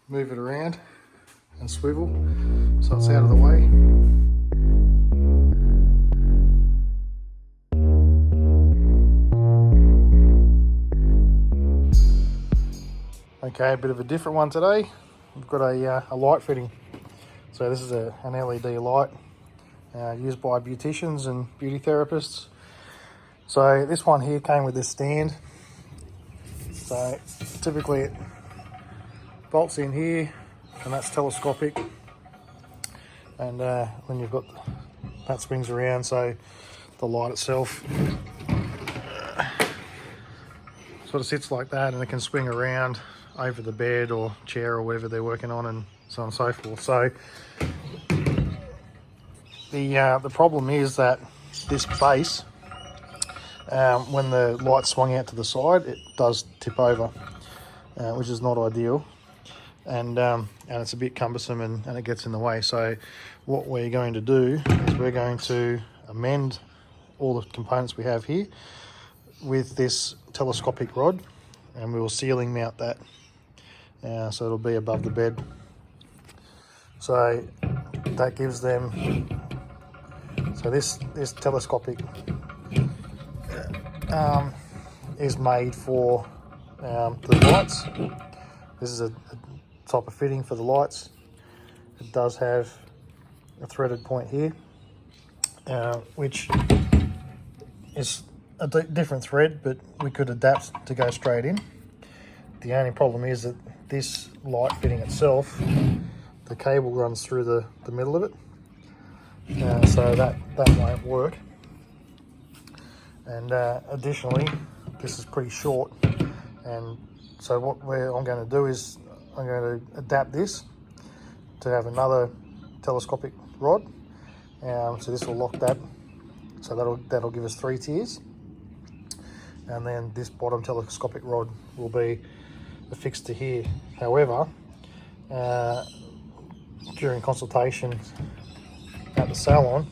move it around and swivel so it's out of the way. Okay, a bit of a different one today. We've got a light fitting. So this is an LED light used by beauticians and beauty therapists. So this one here came with this stand. So typically it bolts in here, and that's telescopic. And when you've got that swings around, so the light itself sort of sits like that, and it can swing around over the bed or chair or whatever they're working on, and so on and so forth. So the problem is that this base, when the light swung out to the side, it does tip over, which is not ideal, and it's a bit cumbersome, and it gets in the way. So what we're going to do is we're going to amend all the components we have here with this telescopic rod, and we will ceiling mount that, so it'll be above the bed. So that gives them, so this telescopic is made for the lights. This is a type of fitting for the lights. It does have a threaded point here, which is a different thread, but we could adapt to go straight in. The only problem is that this light fitting itself, the cable runs through the middle of it, so that won't work. And additionally, this is pretty short, and so what I'm going to do is I'm going to adapt this to have another telescopic rod. So this will lock that, so that'll give us 3 tiers, and then this bottom telescopic rod will be affixed to here. However, during consultation at the salon,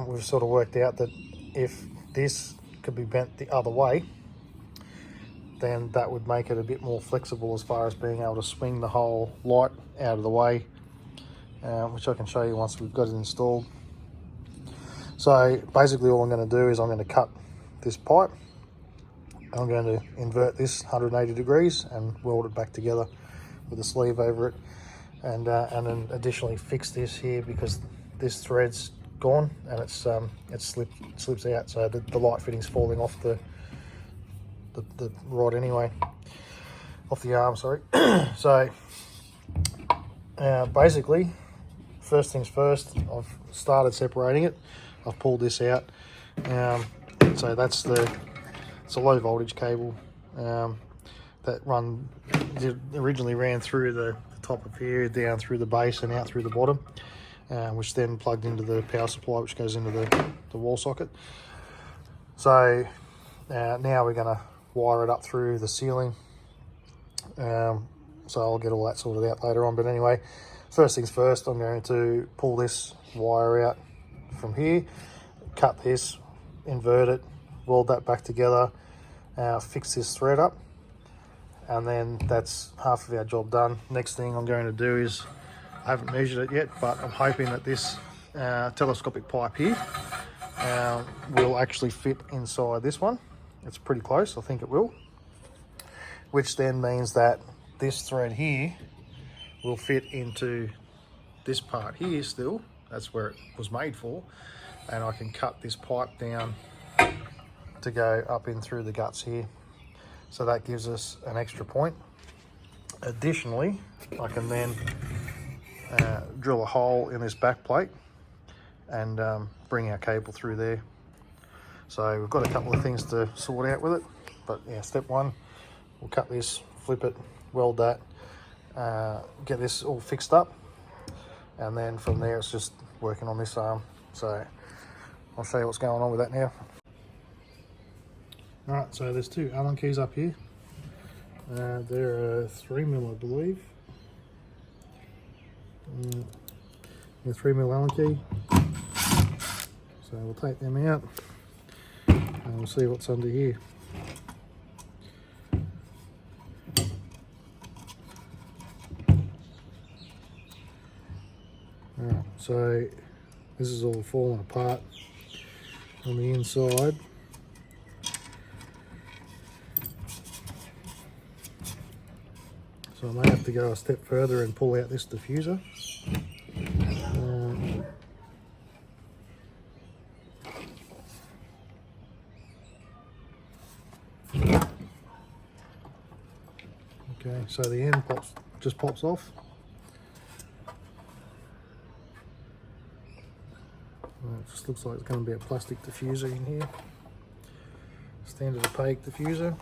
we've sort of worked out that if this could be bent the other way, then that would make it a bit more flexible as far as being able to swing the whole light out of the way, which I can show you once we've got it installed. So basically all I'm going to do is I'm going to cut this pipe. I'm going to invert this 180 degrees and weld it back together with a sleeve over it, and then additionally fix this here, because this thread's gone and it slips out, so the light fitting's falling off the rod anyway, off the arm, sorry. So basically, first things first, I've started separating it. I've pulled this out, so it's a low voltage cable that originally ran through the top of here, down through the base and out through the bottom, which then plugged into the power supply, which goes into the wall socket. So now we're going to wire it up through the ceiling, so I'll get all that sorted out later on. But anyway, first things first, I'm going to pull this wire out from here, cut this, invert it, weld that back together, fix this thread up, and then that's half of our job done. Next thing I'm going to do is, I haven't measured it yet, but I'm hoping that this telescopic pipe here will actually fit inside this one. It's pretty close, I think it will, which then means that this thread here will fit into this part here still. That's where it was made for, and I can cut this pipe down to go up in through the guts here, so that gives us an extra point. Additionally, I can then drill a hole in this back plate and bring our cable through there. So we've got a couple of things to sort out with it, but yeah, step one, we'll cut this, flip it, weld that, get this all fixed up, and then from there it's just working on this arm. So I'll show you what's going on with that now. Alright, so there's 2 Allen keys up here. They're 3mm, I believe. A 3mm Allen key. So we'll take them out and we'll see what's under here. So this is all falling apart on the inside. So I may have to go a step further and pull out this diffuser. Okay, so the end just pops off. Well, it just looks like it's going to be a plastic diffuser in here. Standard opaque diffuser.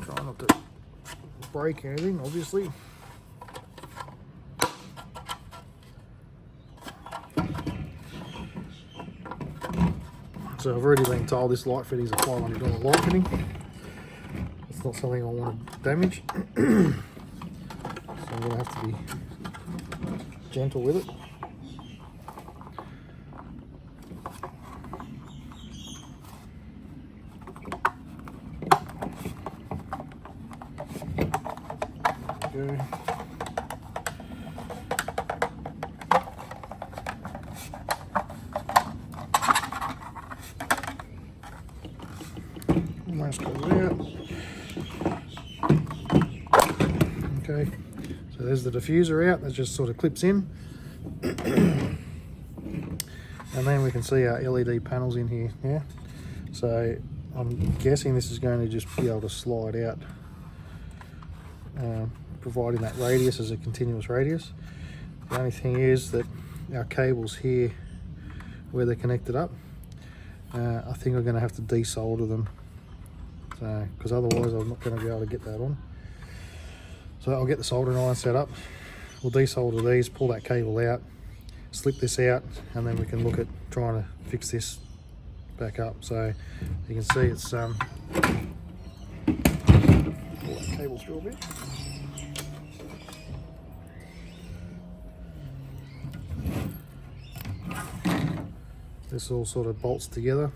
Try not to break anything, obviously. So I've already been told this light fitting is a $500 light fitting. It's not something I want to damage. So I'm going to have to be gentle with it. Go. Almost goes out. Okay, so there's the diffuser out. That just sort of clips in. And then we can see our LED panels in here. Yeah, so I'm guessing this is going to just be able to slide out, providing that radius is a continuous radius. The only thing is that our cables here, where they're connected up, I think we're going to have to desolder them, so because otherwise I'm not going to be able to get that on. So I'll get the soldering iron set up, we'll desolder these, pull that cable out, slip this out, and then we can look at trying to fix this back up. So you can see it's pull that cable through a bit. This all sort of bolts together.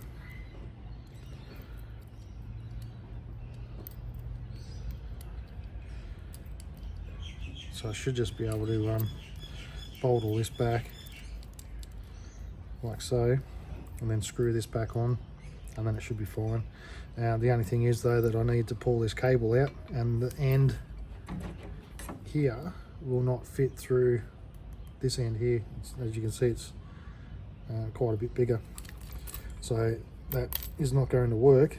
So I should just be able to bolt all this back like so, and then screw this back on, and then it should be fine. The only thing is though that I need to pull this cable out, and the end here will not fit through this end here. As you can see, it's quite a bit bigger, so that is not going to work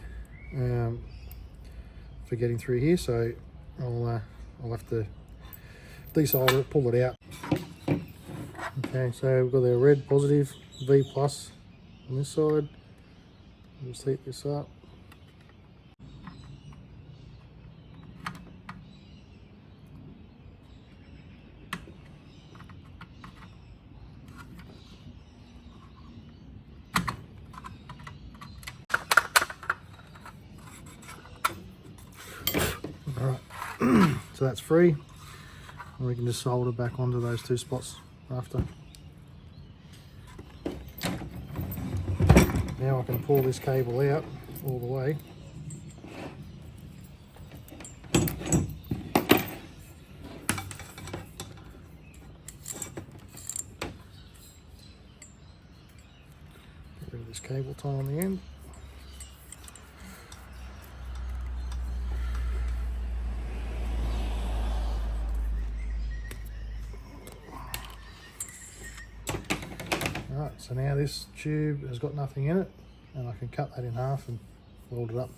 for getting through here. So I'll have to desolder it, pull it out. Okay, so we've got our red positive V plus on this side. Let's heat this up. Alright, so that's free. And we can just solder back onto those two spots after. Now I can pull this cable out all the way. Get rid of this cable tie on the end. Right, so now this tube has got nothing in it, and I can cut that in half and weld it up.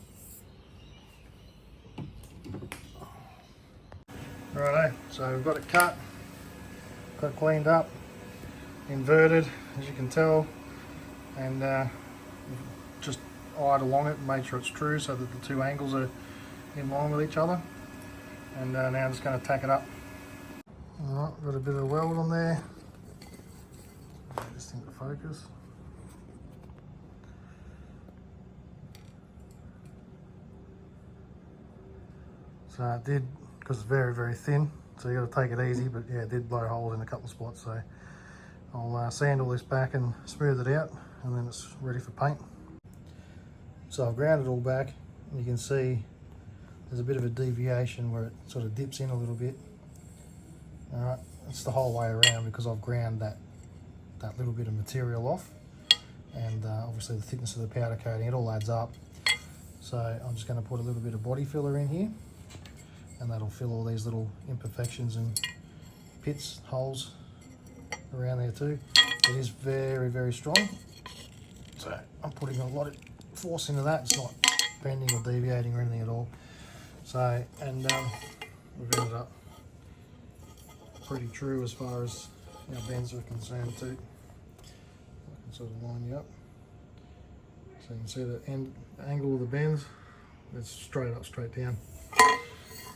Righto, so we've got it cut, got it cleaned up, inverted as you can tell, and just eyed along it and made sure it's true so that the two angles are in line with each other. And now I'm just going to tack it up. Alright, got a bit of weld on there. This thing to focus. So it did, because it's very, very thin, so you got to take it easy, but yeah, it did blow holes in a couple of spots. So I'll sand all this back and smooth it out, and then it's ready for paint. So I've ground it all back, and you can see there's a bit of a deviation where it sort of dips in a little bit. All right, it's the whole way around because I've ground that little bit of material off, and obviously the thickness of the powder coating, it all adds up. So I'm just going to put a little bit of body filler in here, and that'll fill all these little imperfections and pits, holes around there too. It is very, very strong, so I'm putting a lot of force into that. It's not bending or deviating or anything at all. So, and we've ended up pretty true as far as our bends are concerned too. I can sort of line you up so you can see the angle of the bends. It's straight up, straight down.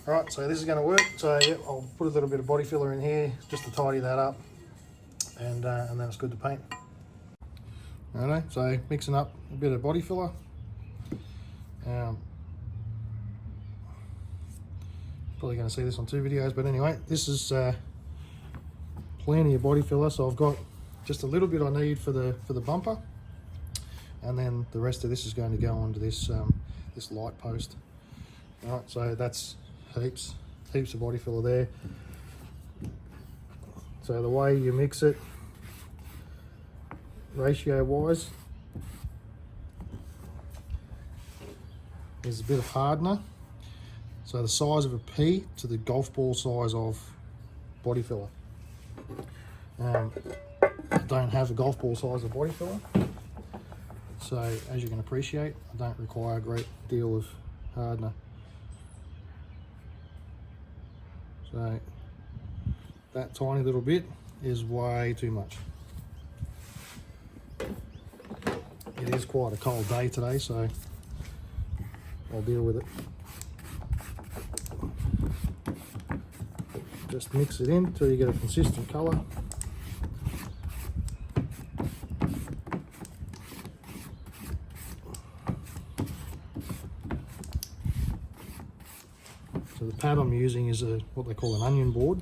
Alright, so this is going to work. So yeah, I'll put a little bit of body filler in here just to tidy that up, and then it's good to paint. Alright, so mixing up a bit of body filler. Probably going to see this on 2 videos, but anyway, this is plenty of body filler. So I've got just a little bit I need for the bumper, and then the rest of this is going to go onto this this light post. All right, so that's heaps of body filler there. So the way you mix it, ratio wise, is a bit of hardener. So the size of a pea to the golf ball size of body filler. I don't have a golf ball size of body filler, so as you can appreciate, I don't require a great deal of hardener. So that tiny little bit is way too much. It is quite a cold day today, so I'll deal with it. Just mix it in until you get a consistent colour. So the pad I'm using is what they call an onion board.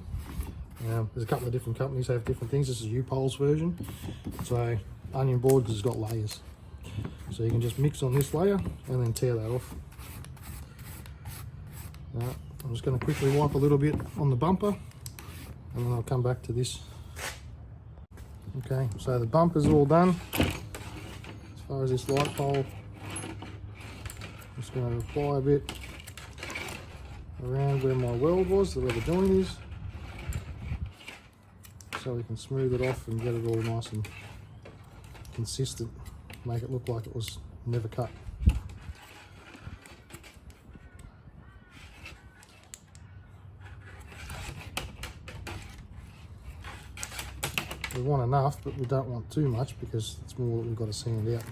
There's a couple of different companies that have different things. This is U-Pole's version. So onion board because it's got layers. So you can just mix on this layer and then tear that off. I'm just going to quickly wipe a little bit on the bumper, and then I'll come back to this. Okay, so the bumper's all done. As far as this light pole, I'm just going to apply a bit around where my weld was, where the joint is, so we can smooth it off and get it all nice and consistent, make it look like it was never cut. We want enough, but we don't want too much because it's more that we've got to sand out.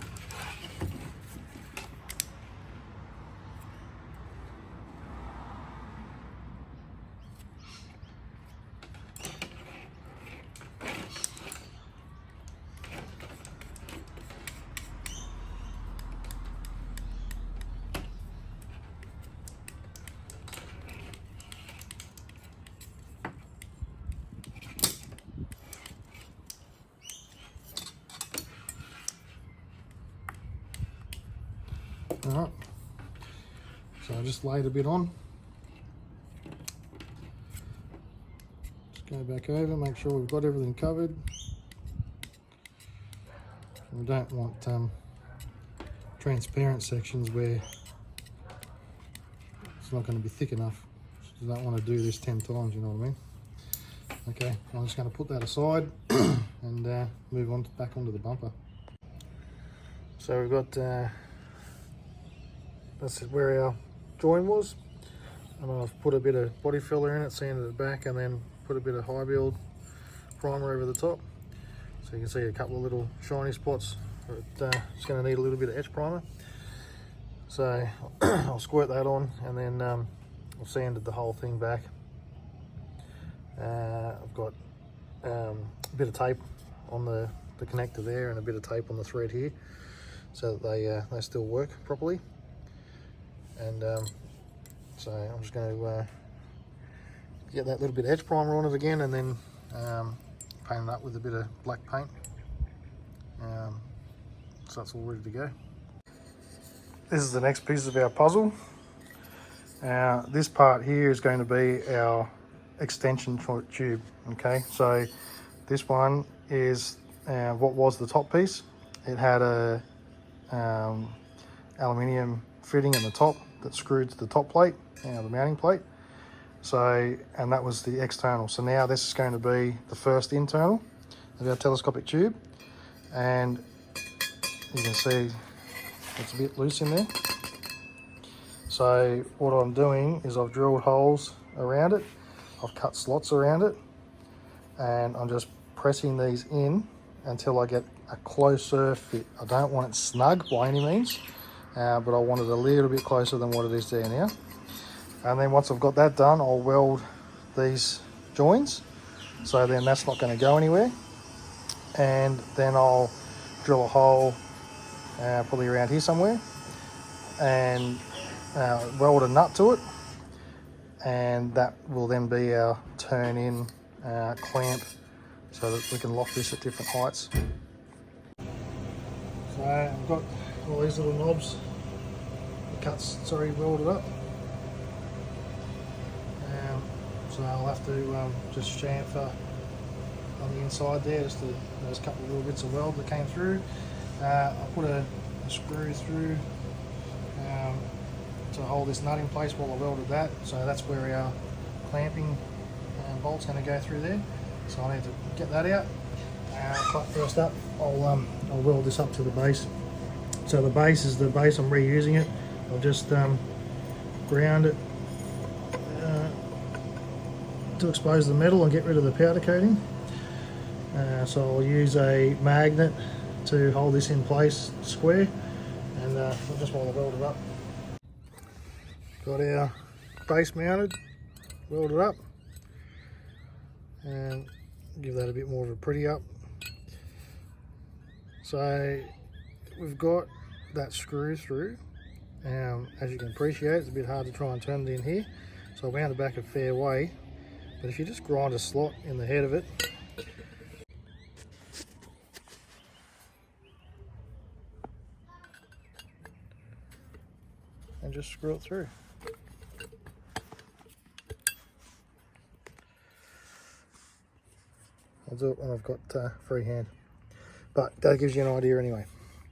Alright, so I just laid a bit on. Just go back over, make sure we've got everything covered. We don't want transparent sections where it's not going to be thick enough. You don't want to do this 10 times, you know what I mean? Okay, I'm just going to put that aside and move on back onto the bumper. So we've got that's where our join was, and I've put a bit of body filler in it, sanded it back, and then put a bit of high build primer over the top. So you can see a couple of little shiny spots. It's going to need a little bit of etch primer. So I'll squirt that on, and then I've sanded the whole thing back. I've got a bit of tape on the connector there, and a bit of tape on the thread here, so that they still work properly. And so I'm just going to get that little bit of edge primer on it again, and then paint it up with a bit of black paint. So that's all ready to go. This is the next piece of our puzzle. This part here is going to be our extension tube. Okay, so this one is what was the top piece. It had a aluminium fitting in the top that screwed to the top plate, the mounting plate. So, and that was the external. So now this is going to be the first internal of our telescopic tube, and you can see it's a bit loose in there. So what I'm doing is I've drilled holes around it, I've cut slots around it, and I'm just pressing these in until I get a closer fit. I don't want it snug by any means, but I want it a little bit closer than what it is there now. And then once I've got that done, I'll weld these joins, so then that's not going to go anywhere. And then I'll drill a hole probably around here somewhere, and weld a nut to it, and that will then be our turn-in clamp, so that we can lock this at different heights. So I've got all these little knobs, welded up. So I'll have to just chamfer on the inside there, just those couple of little bits of weld that came through. I'll put a screw through to hold this nut in place while I welded that. So that's where our clamping bolt's going to go through there. So I need to get that out. But first up, I'll weld this up to the base. So the base is the base, I'm reusing it. I'll just ground it to expose the metal and get rid of the powder coating. So I'll use a magnet to hold this in place square, and just while I weld it up. Got our base mounted, welded up, and give that a bit more of a pretty up. So we've got that screw through. As you can appreciate, it's a bit hard to try and turn it in here, so I wound it back a fair way. But if you just grind a slot in the head of it, and just screw it through. I'll do it when I've got free hand, but that gives you an idea anyway.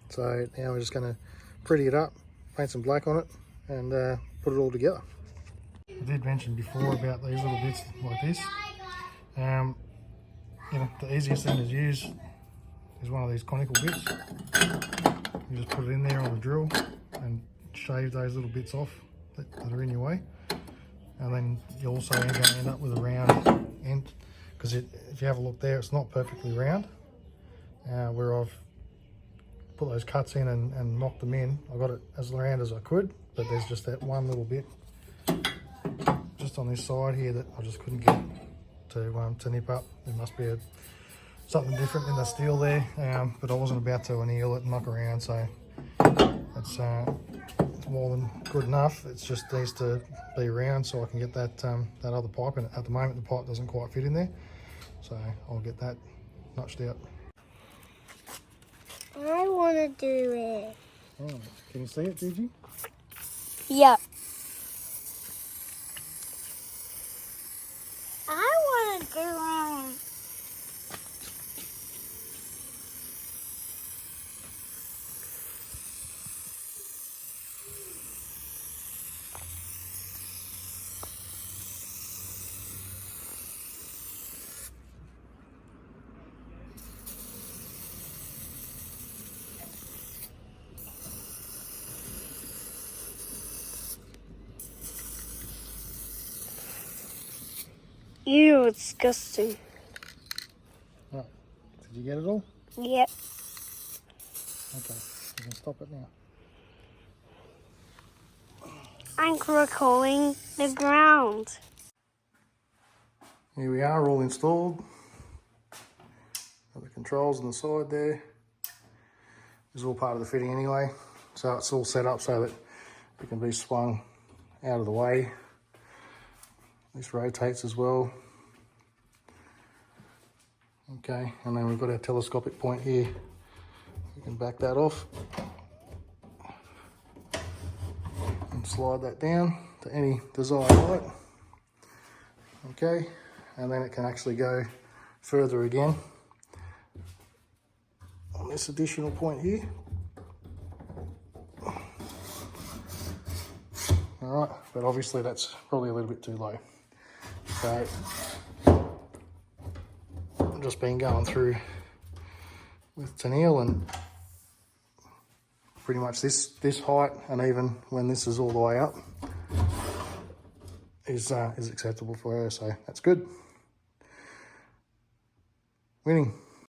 So now we're just going to pretty it up, paint some black on it, and put it all together. I did mention before about these little bits like this. The easiest thing to use is one of these conical bits. You just put it in there on the drill and shave those little bits off that are in your way. And then you're also going to end up with a round end, because if you have a look there, it's not perfectly round. Where I've put those cuts in and mocked them in, I got it as round as I could, but there's just that one little bit just on this side here that I just couldn't get to nip up. There must be something different in the steel there, but I wasn't about to anneal it and muck around, so it's more than good enough. It just needs to be round so I can get that other pipe in it. At the moment the pipe doesn't quite fit in there, so I'll get that notched out. I want to do it. Oh, can you see it, Gigi? Yeah. I want to do it. Ew, it's disgusting. Right, did you get it all? Yep. Okay, you can stop it now. I'm recalling the ground. Here we are, all installed. Got the controls on the side there. This is all part of the fitting anyway, so it's all set up so that it can be swung out of the way. This rotates as well. Okay, and then we've got our telescopic point here. We can back that off and slide that down. to any desired height. Okay, and then it can actually go further again on this additional point here. Alright, but obviously that's probably a little bit too low. So I've just been going through with Tennille, and pretty much this height, and even when this is all the way up, is acceptable for her, so that's good. Winning.